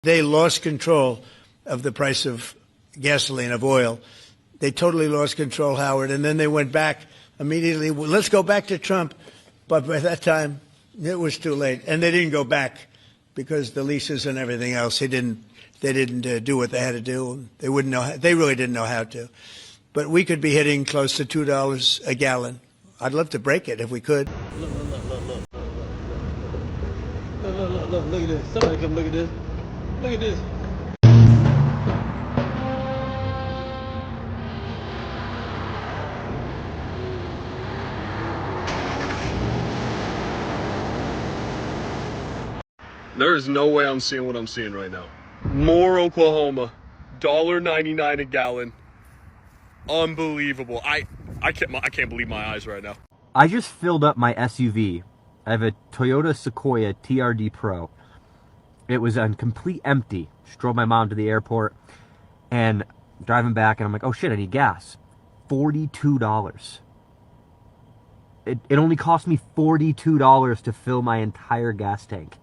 They lost control of the price of gasoline, of oil. They totally lost control, Howard, and then they went back immediately. Well, let's go back to Trump. But by that time, it was too late. And they didn't go back because the leases and everything else, they didn't do what they had to do. They wouldn't know. They really didn't know how to. But we could be hitting close to $2 a gallon. I'd love to break it if we could. Look at this. Somebody come look at this. Look at this. There's no way I'm seeing what I'm seeing right now. Moore, Oklahoma, $1.99 a gallon. Unbelievable. I can't believe my eyes right now. I just filled up my SUV. I have a Toyota Sequoia TRD Pro. It was on complete empty. Just drove my mom to the airport and driving back, and I'm like, oh shit, I need gas. $42. It only cost me $42 to fill my entire gas tank.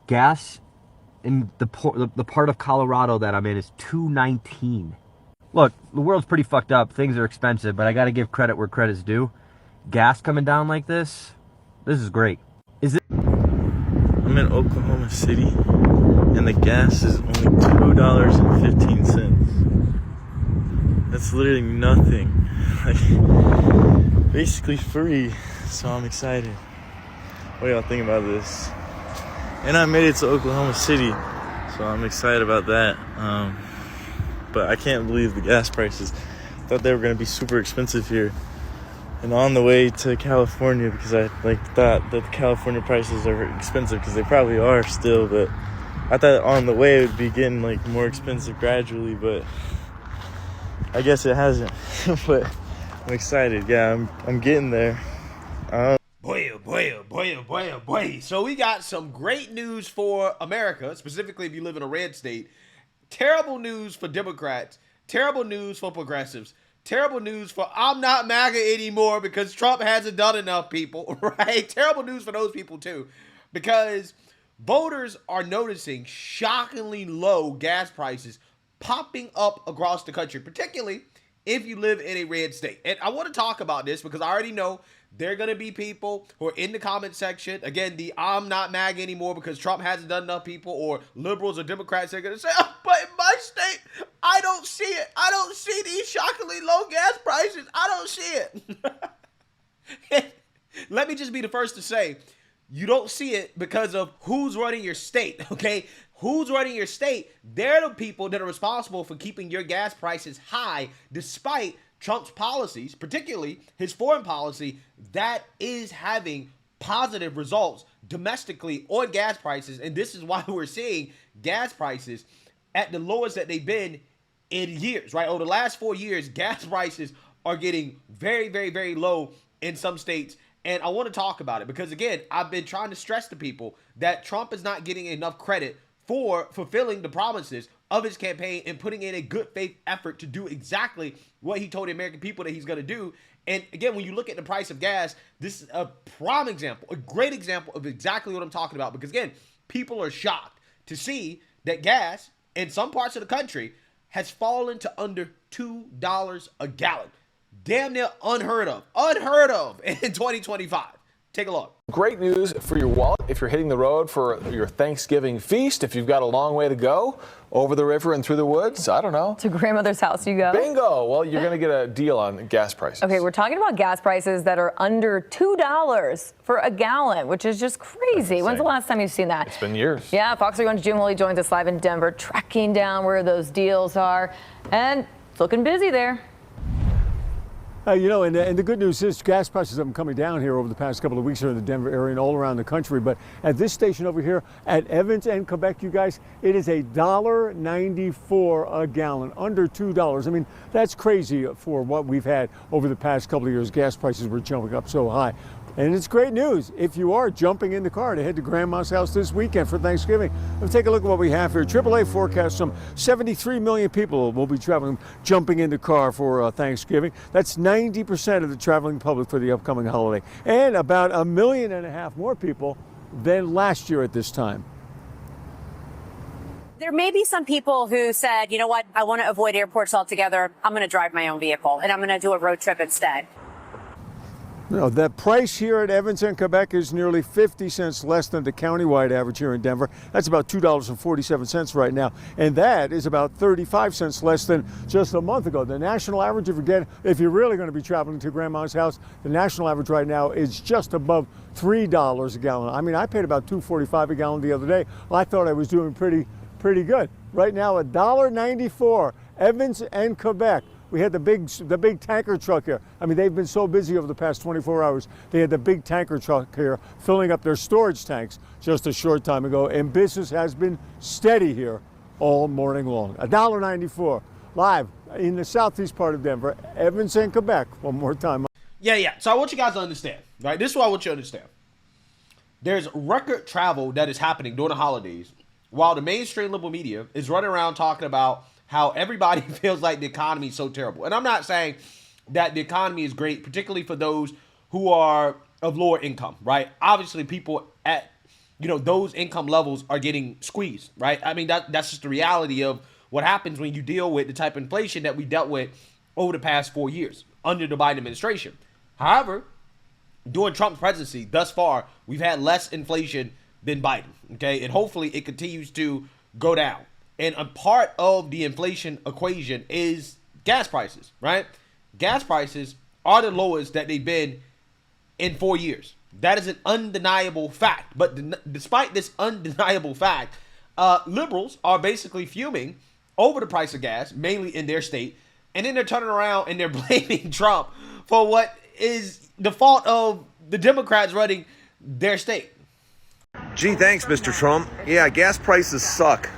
Gas in the part of Colorado that I'm in is $2.19. Look, the world's pretty fucked up. Things are expensive, but I gotta give credit where credit's due. Gas coming down like this is great. I'm in Oklahoma City, and the gas is only $2.15. That's literally nothing. Like, basically free, so I'm excited. What do y'all think about this? And I made it to Oklahoma City, so I'm excited about that. But I can't believe the gas prices. I thought they were going to be super expensive here. And on the way to California, because I thought that the California prices are expensive, because they probably are still, but I thought on the way it would be getting more expensive gradually, but I guess it hasn't. But I'm excited. Yeah, I'm getting there. Boy, oh boy, oh boy, oh boy, oh boy. So we got some great news for America, specifically if you live in a red state. Terrible news for Democrats. Terrible news for progressives. Terrible news for I'm not MAGA anymore because Trump hasn't done enough, people, right? Terrible news for those people, too, because voters are noticing shockingly low gas prices popping up across the country, particularly if you live in a red state. And I want to talk about this because I already know there are going to be people who are in the comment section. Again, the I'm not MAGA anymore because Trump hasn't done enough people, or liberals or Democrats are going to say, oh, but in my state, I don't see it. I don't see these shockingly low gas prices. I don't see it. Let me just be the first to say, you don't see it because of who's running your state, okay? Who's running your state? They're the people that are responsible for keeping your gas prices high despite Trump's policies, particularly his foreign policy, that is having positive results domestically on gas prices. And this is why we're seeing gas prices at the lowest that they've been in years, right? Over the last 4 years, gas prices are getting very, very, very low in some states. And I want to talk about it because, again, I've been trying to stress to people that Trump is not getting enough credit for fulfilling the promises of his campaign and putting in a good faith effort to do exactly what he told the American people that he's going to do. And again, when you look at the price of gas, this is a prime example, a great example of exactly what I'm talking about. Because again, people are shocked to see that gas in some parts of the country has fallen to under $2 a gallon. Damn near unheard of in 2025. Take a look. Great news for your wallet if you're hitting the road for your Thanksgiving feast. If you've got a long way to go over the river and through the woods, I don't know. To grandmother's house you go. Bingo. Well, you're going to get a deal on gas prices. Okay, we're talking about gas prices that are under $2 for a gallon, which is just crazy. When's the last time you've seen that? It's been years. Yeah, Fox 31's Jim Woolley joins us live in Denver, tracking down where those deals are. And it's looking busy there. And the good news is gas prices have been coming down here over the past couple of weeks here in the Denver area and all around the country. But at this station over here at Evans and Quebec, you guys, it is $1.94 a gallon, under $2. I mean, that's crazy for what we've had over the past couple of years. Gas prices were jumping up so high. And it's great news if you are jumping in the car to head to Grandma's house this weekend for Thanksgiving. Let's take a look at what we have here. AAA forecasts some 73 million people will be jumping in the car for Thanksgiving. That's 90% of the traveling public for the upcoming holiday. And about 1.5 million more people than last year at this time. There may be some people who said, you know what, I want to avoid airports altogether. I'm going to drive my own vehicle and I'm going to do a road trip instead. No, the price here at Edmonton, Quebec is nearly 50 cents less than the countywide average here in Denver. That's about $2.47 right now. And that is about 35 cents less than just a month ago. The national average, if you're really going to be traveling to grandma's house, the national average right now is just above $3 a gallon. I mean, I paid about $2.45 a gallon the other day. Well, I thought I was doing pretty good. Right now, $1.94, Edmonton and Quebec. We had the big tanker truck here. I mean, they've been so busy over the past 24 hours. They had the big tanker truck here filling up their storage tanks just a short time ago, and business has been steady here all morning long. $1.94 live in the southeast part of Denver, Edmonton, Quebec. One more time. Yeah. So I want you guys to understand, right? This is what I want you to understand. There's record travel that is happening during the holidays, while the mainstream liberal media is running around talking about how everybody feels like the economy is so terrible. And I'm not saying that the economy is great, particularly for those who are of lower income, right? Obviously, people at, those income levels are getting squeezed, right? I mean, that's just the reality of what happens when you deal with the type of inflation that we dealt with over the past 4 years under the Biden administration. However, during Trump's presidency, thus far, we've had less inflation than Biden, okay? And hopefully it continues to go down. And a part of the inflation equation is gas prices, right? Gas prices are the lowest that they've been in 4 years. That is an undeniable fact. But despite this undeniable fact, liberals are basically fuming over the price of gas, mainly in their state. And then they're turning around and they're blaming Trump for what is the fault of the Democrats running their state. Gee, thanks, Mr. Trump. Yeah, gas prices suck.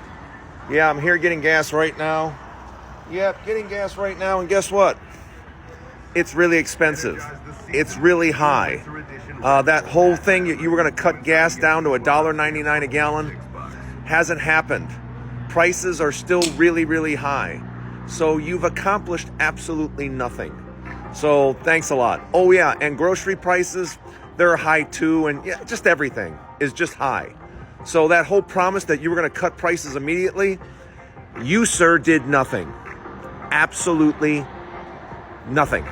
Yeah, I'm here getting gas right now. Yep, getting gas right now, and guess what? It's really expensive. It's really high. That whole thing, you were going to cut gas down to $1.99 a gallon, hasn't happened. Prices are still really, really high. So you've accomplished absolutely nothing. So thanks a lot. Oh yeah, and grocery prices, they're high too, and yeah, just everything is just high. So that whole promise that you were going to cut prices immediately, you, sir, did nothing. Absolutely nothing.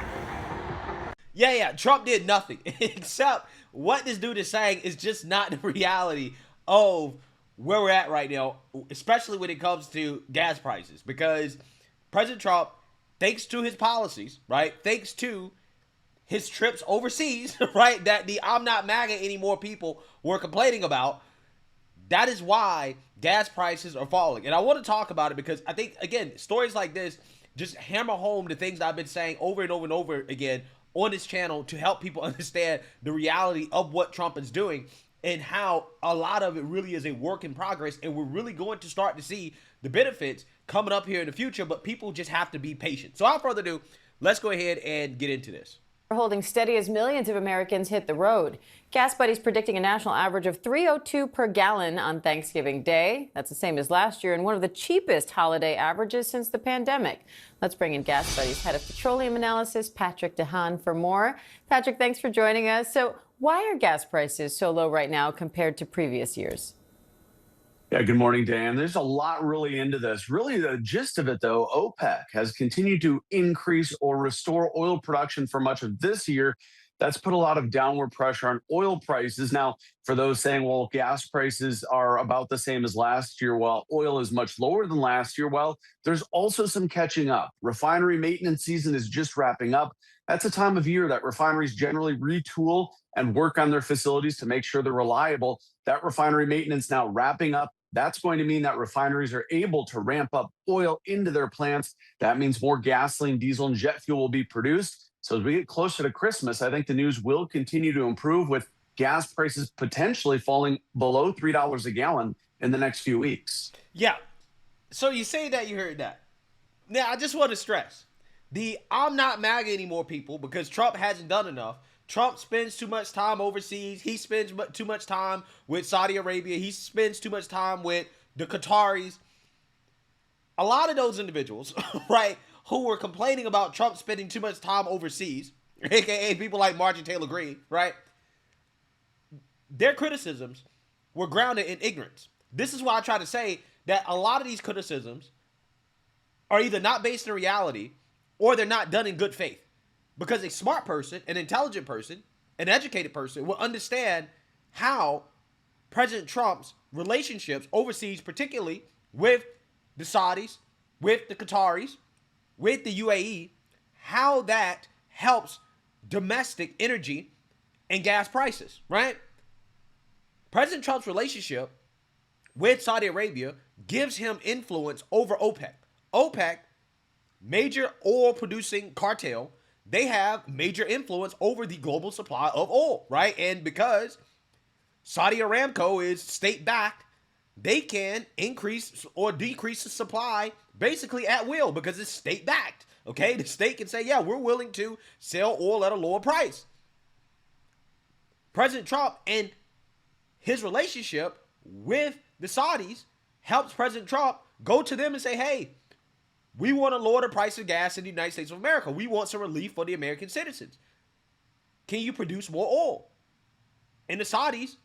Yeah, Trump did nothing. Except what this dude is saying is just not the reality of where we're at right now, especially when it comes to gas prices. Because President Trump, thanks to his policies, right, thanks to his trips overseas, right, that the I'm not MAGA anymore people were complaining about, that is why gas prices are falling. And I want to talk about it because I think, again, stories like this just hammer home the things that I've been saying over and over and over again on this channel to help people understand the reality of what Trump is doing and how a lot of it really is a work in progress. And we're really going to start to see the benefits coming up here in the future, but people just have to be patient. So without further ado, let's go ahead and get into this. Holding steady as millions of Americans hit the road. GasBuddy's predicting a national average of $3.02 per gallon on Thanksgiving Day. That's the same as last year and one of the cheapest holiday averages since the pandemic. Let's bring in GasBuddy's head of petroleum analysis, Patrick DeHaan, for more. Patrick, thanks for joining us. So why are gas prices so low right now compared to previous years? Yeah, good morning, Dan. There's a lot really into this. Really, the gist of it, though, OPEC has continued to increase or restore oil production for much of this year. That's put a lot of downward pressure on oil prices. Now, for those saying, well, gas prices are about the same as last year, while oil is much lower than last year, well, there's also some catching up. Refinery maintenance season is just wrapping up. That's a time of year that refineries generally retool and work on their facilities to make sure they're reliable. That refinery maintenance now wrapping up. That's going to mean that refineries are able to ramp up oil into their plants. That means more gasoline, diesel, and jet fuel will be produced. So as we get closer to Christmas, I think the news will continue to improve with gas prices potentially falling below $3 a gallon in the next few weeks. Yeah. So you say that, you heard that. Now, I just want to stress the I'm not MAGA anymore people because Trump hasn't done enough. Trump spends too much time overseas. He spends too much time with Saudi Arabia. He spends too much time with the Qataris. A lot of those individuals, right, who were complaining about Trump spending too much time overseas, aka people like Marjorie Taylor Greene, right, their criticisms were grounded in ignorance. This is why I try to say that a lot of these criticisms are either not based in reality or they're not done in good faith. Because a smart person, an intelligent person, an educated person will understand how President Trump's relationships overseas, particularly with the Saudis, with the Qataris, with the UAE, how that helps domestic energy and gas prices, right? President Trump's relationship with Saudi Arabia gives him influence over OPEC. OPEC, major oil producing cartel, they have major influence over the global supply of oil, right? And because Saudi Aramco is state backed, they can increase or decrease the supply basically at will because it's state backed. Okay, the state can say, yeah, we're willing to sell oil at a lower price. President Trump and his relationship with the Saudis helps President Trump go to them and say, hey, we want to lower the price of gas in the United States of America. We want some relief for the American citizens. Can you produce more oil? And the Saudis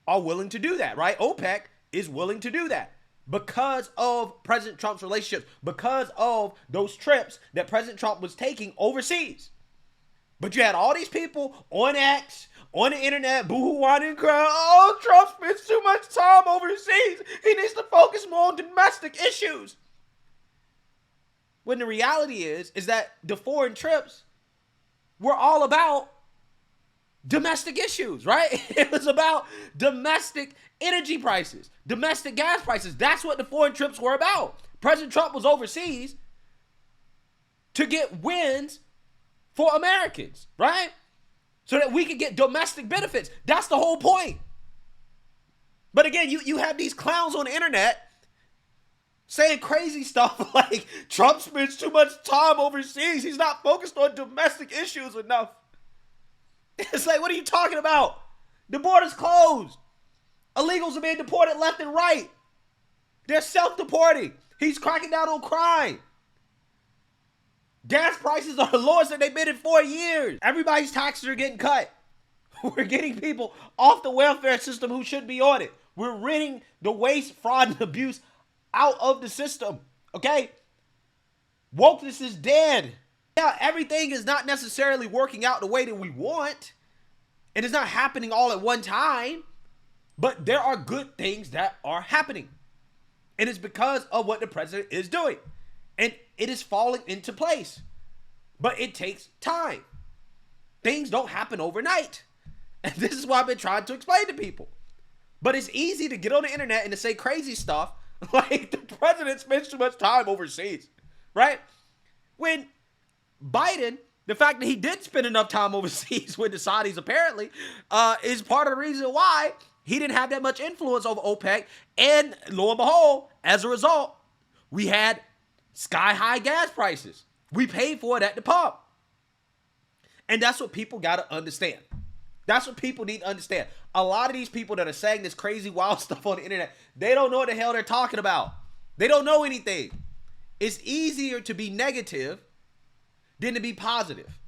are willing to do that, right? OPEC is willing to do that because of President Trump's relationships, because of those trips that President Trump was taking overseas. But you had all these people on X, on the internet, boo-hoo-whining and crying, oh, Trump spends too much time overseas. He needs to focus more on domestic issues. When the reality is that the foreign trips were all about domestic issues, right? It was about domestic energy prices, domestic gas prices. That's what the foreign trips were about. President Trump was overseas to get wins for Americans, right? So that we could get domestic benefits. That's the whole point. But again, you have these clowns on the internet saying crazy stuff like Trump spends too much time overseas. He's not focused on domestic issues enough. It's like, what are you talking about? The border's closed. Illegals are being deported left and right. They're self-deporting. He's cracking down on crime. Gas prices are the lowest that they've been in 4 years. Everybody's taxes are getting cut. We're getting people off the welfare system who should be on it. We're ridding the waste, fraud, and abuse out of the system, okay? Wokeness is dead. Yeah, everything is not necessarily working out the way that we want. It is not happening all at one time, but there are good things that are happening. And it's because of what the president is doing. And it is falling into place. But it takes time. Things don't happen overnight. And this is what I've been trying to explain to people. But it's easy to get on the internet and to say crazy stuff like the president spends too much time overseas, right? When Biden, the fact that he did spend enough time overseas with the Saudis apparently is part of the reason why he didn't have that much influence over OPEC. And lo and behold, as a result, we had sky-high gas prices. We paid for it at the pump. And that's what people got to understand. That's what people need to understand. A lot of these people that are saying this crazy, wild stuff on the internet, they don't know what the hell they're talking about. They don't know anything. It's easier to be negative than to be positive.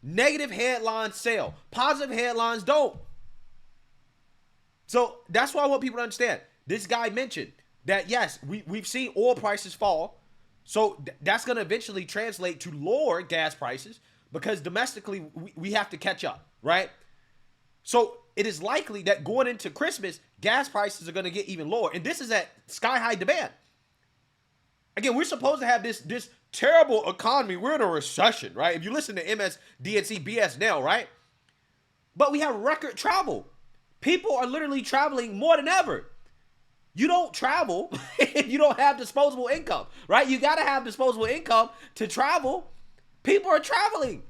Negative headlines sell. Positive headlines don't. So that's why I want people to understand. This guy mentioned that, yes, we've seen oil prices fall. So that's going to eventually translate to lower gas prices because domestically we have to catch up, right? So it is likely that going into Christmas, gas prices are going to get even lower. And this is at sky-high demand. Again, we're supposed to have this terrible economy. We're in a recession, right? If you listen to MSDNC BS now, right? But we have record travel. People are literally traveling more than ever. You don't travel if you don't have disposable income, right? You got to have disposable income to travel. People are traveling.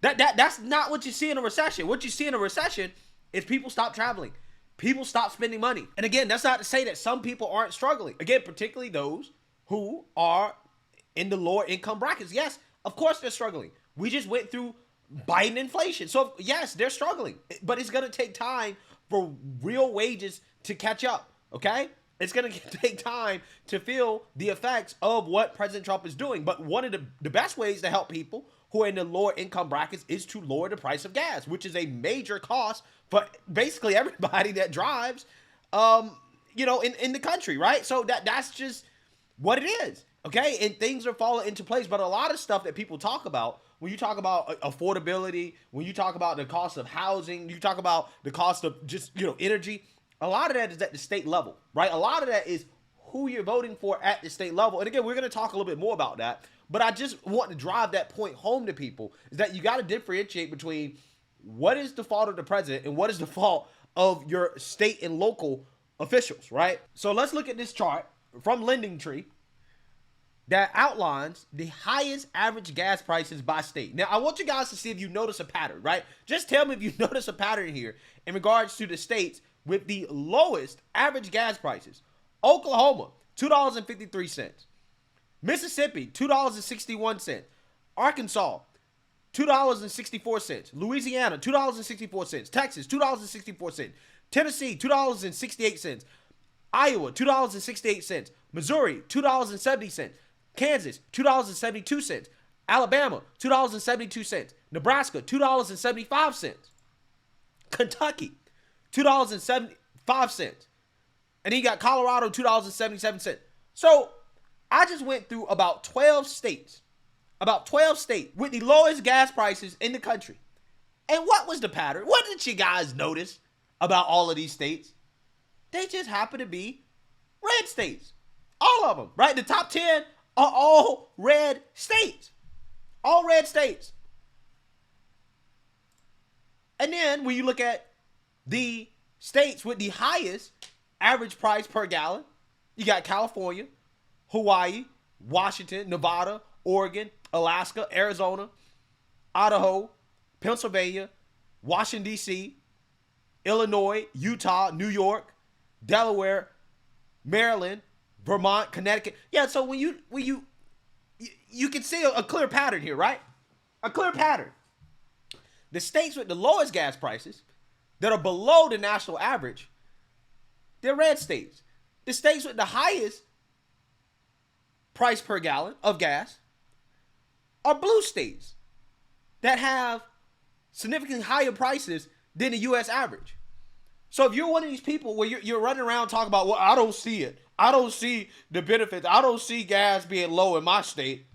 That's not what you see in a recession. What you see in a recession is people stop traveling. People stop spending money. And again, that's not to say that some people aren't struggling. Again, particularly those who are in the lower income brackets. Yes, of course they're struggling. We just went through Biden inflation. So yes, they're struggling. But it's going to take time for real wages to catch up. Okay? It's going to take time to feel the effects of what President Trump is doing. But one of the best ways to help people who are in the lower income brackets is to lower the price of gas, which is a major cost for basically everybody that drives, in the country, right? So that's just what it is, okay? And things are falling into place. But a lot of stuff that people talk about, when you talk about affordability, when you talk about the cost of housing, you talk about the cost of just, energy, a lot of that is at the state level, right? A lot of that is who you're voting for at the state level. And again, we're going to talk a little bit more about that. But I just want to drive that point home to people, is that you got to differentiate between what is the fault of the president and what is the fault of your state and local officials, right? So let's look at this chart from Lending Tree that outlines the highest average gas prices by state. Now, I want you guys to see if you notice a pattern, right? Just tell me if you notice a pattern here in regards to the states with the lowest average gas prices. Oklahoma, $2.53. Mississippi, $2.61. Arkansas, $2.64. Louisiana, $2.64. Texas, $2.64. Tennessee, $2.68. Iowa, $2.68. Missouri, $2.70. Kansas, $2.72. Alabama, $2.72. Nebraska, $2.75. Kentucky, $2.75. And then you got Colorado, $2.77. So I just went through about 12 states with the lowest gas prices in the country. And what was the pattern? What did you guys notice about all of these states? They just happen to be red states. All of them, right? The top 10 are all red states. All red states. And then when you look at the states with the highest average price per gallon, you got California, Hawaii, Washington, Nevada, Oregon, Alaska, Arizona, Idaho, Pennsylvania, Washington, D.C., Illinois, Utah, New York, Delaware, Maryland, Vermont, Connecticut. Yeah, so when you can see a clear pattern here, right? A clear pattern. The states with the lowest gas prices that are below the national average, they're red states. The states with the highest price per gallon of gas are blue states that have significantly higher prices than the U.S. average. So if you're one of these people where you're running around talking about, well, I don't see it. I don't see the benefits. I don't see gas being low in my state.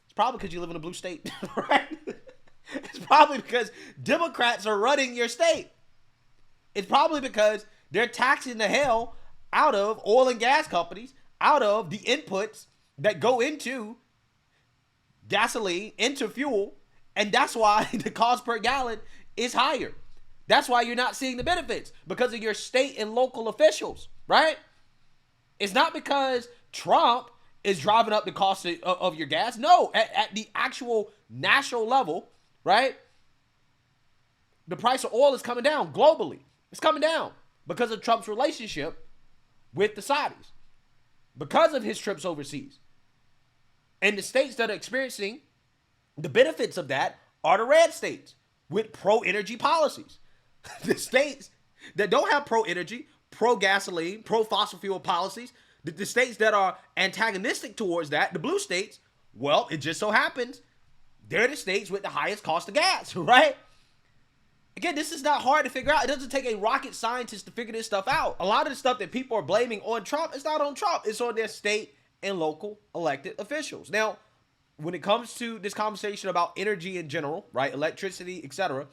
It's probably because you live in a blue state, right? It's probably because Democrats are running your state. It's probably because they're taxing the hell out of oil and gas companies, out of the inputs that go into gasoline, into fuel, and that's why the cost per gallon is higher. That's why you're not seeing the benefits, because of your state and local officials, right? It's not because Trump is driving up the cost of your gas. No, at the actual national level, right? The price of oil is coming down globally. It's coming down because of Trump's relationship with the Saudis, because of his trips overseas. And the states that are experiencing the benefits of that are the red states with pro-energy policies. The states that don't have pro-energy, pro-gasoline, pro-fossil fuel policies, the states that are antagonistic towards that, the blue states, well, it just so happens they're the states with the highest cost of gas, right? Again, this is not hard to figure out. It doesn't take a rocket scientist to figure this stuff out. A lot of the stuff that people are blaming on Trump, it's not on Trump. It's on their state and local elected officials. Now, when it comes to this conversation about energy in general, right, electricity, etc.,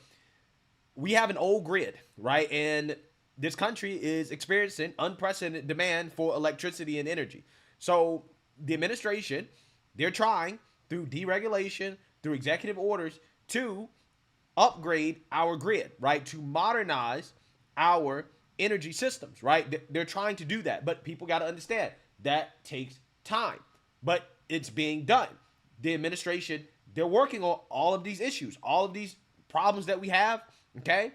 we have an old grid, right? And this country is experiencing unprecedented demand for electricity and energy. So the administration, they're trying through deregulation, through executive orders, to upgrade our grid, right? To modernize our energy systems, right? They're trying to do that, but people got to understand that takes time, but it's being done. The administration, they're working on all of these issues, all of these problems that we have, okay?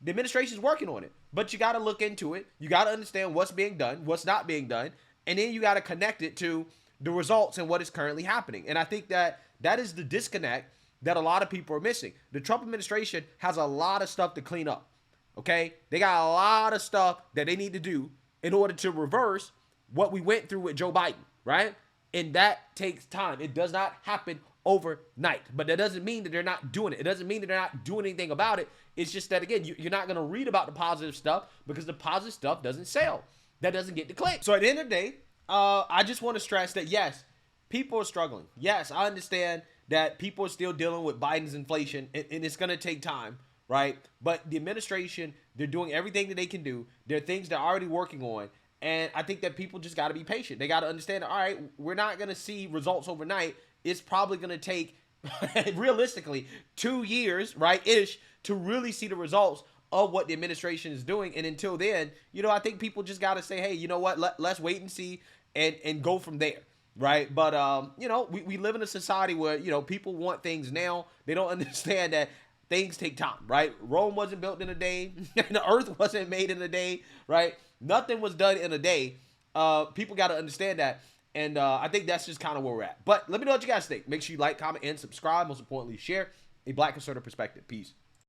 The administration is working on it, but you got to look into it. You got to understand what's being done, what's not being done, and then you got to connect it to the results and what is currently happening. And I think that is the disconnect that a lot of people are missing. The Trump administration has a lot of stuff to clean up, okay? They got a lot of stuff that they need to do in order to reverse what we went through with Joe Biden, right? And that takes time. It does not happen overnight. But that doesn't mean that they're not doing it. It doesn't mean that they're not doing anything about it. It's just that, again, you're not going to read about the positive stuff because the positive stuff doesn't sell. That doesn't get the click. So at the end of the day, I just want to stress that, yes, people are struggling. Yes, I understand that people are still dealing with Biden's inflation, and it's going to take time, right? But the administration, they're doing everything that they can do. There are things they're already working on. And I think that people just got to be patient. They got to understand, all right, we're not going to see results overnight. It's probably going to take, realistically, 2 years, right, ish, to really see the results of what the administration is doing. And until then, I think people just got to say, hey, you know what, let's wait and see and go from there, right? But, we live in a society where, people want things now. They don't understand that things take time, right? Rome wasn't built in a day. The earth wasn't made in a day, right? Nothing was done in a day. People got to understand that. And I think that's just kind of where we're at. But let me know what you guys think. Make sure you like, comment, and subscribe. Most importantly, share a Black conservative perspective. Peace.